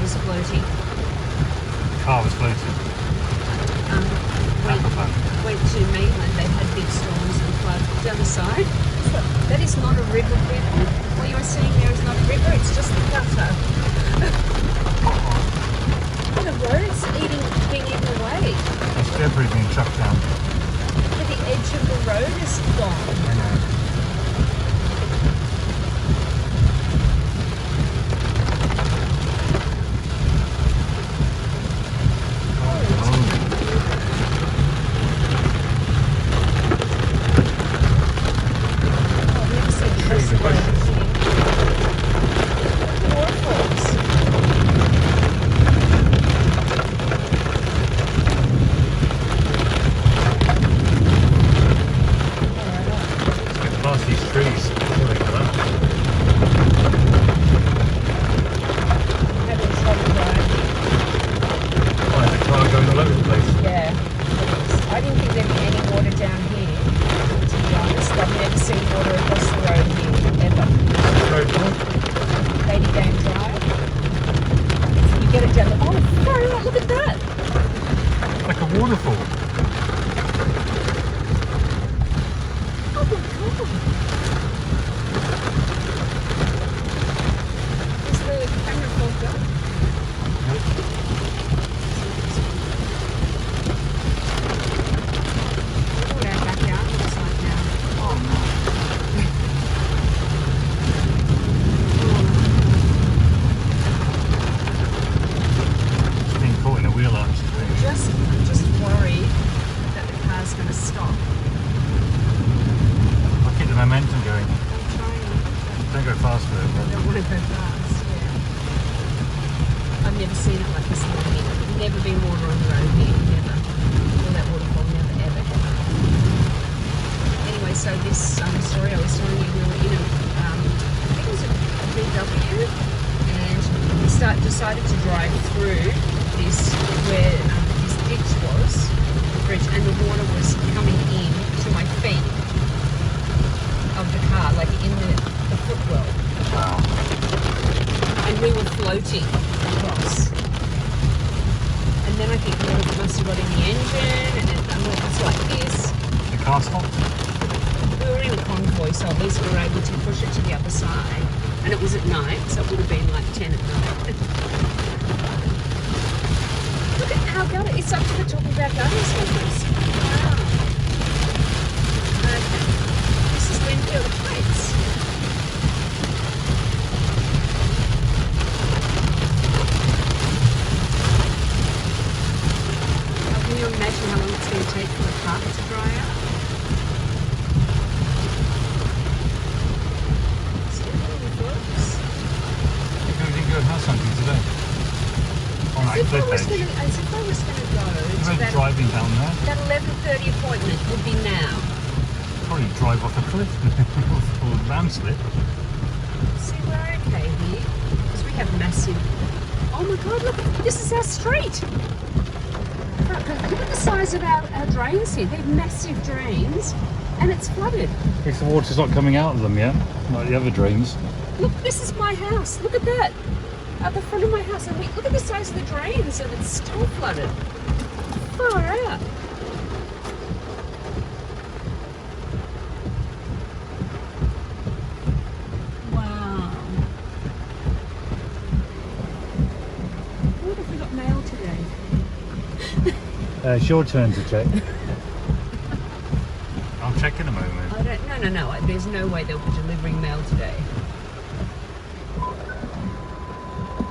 was floating. Car was floating. Went to mainland, they had big storms and flood down the side. That is not a river, people. What you're seeing there is not a river, it's just the gutter. The road's being eaten away. There's debris being chucked down. But the edge of the road is gone. I know. Decided to drive through this where this ditch was, the bridge, and the water was coming in to my feet of the car, like in the footwell. Wow. And we were floating across. And then I think water must have got in the engine, and it was like this. The car stopped? We were in a convoy, so at least we were able to push it to the other side. And it was at night, so it would have been like 10 at night. Look at how gutter, it's up to the top of our gutters almost. Wow. Okay. This is Lindfield Heights. Can you imagine how long it's going to take for the carpet to dry out? Have something today. On As if I was going to go to that, driving down there. That 11:30 appointment would be now. Probably drive off a cliff or landslip. See, we're okay here because we have massive. Oh my God! Look, this is our street. Look at the size of our drains here. They're massive drains, and it's flooded. If the water's not coming out of them yet, like the other drains. Look, this is my house. Look at that. At the front of my house, and look at the size of the drains, and it's still flooded. Far out. Wow. What have we got mail today? It's your turn to check. I'll check in a moment. No. There's no way they'll be delivering mail today.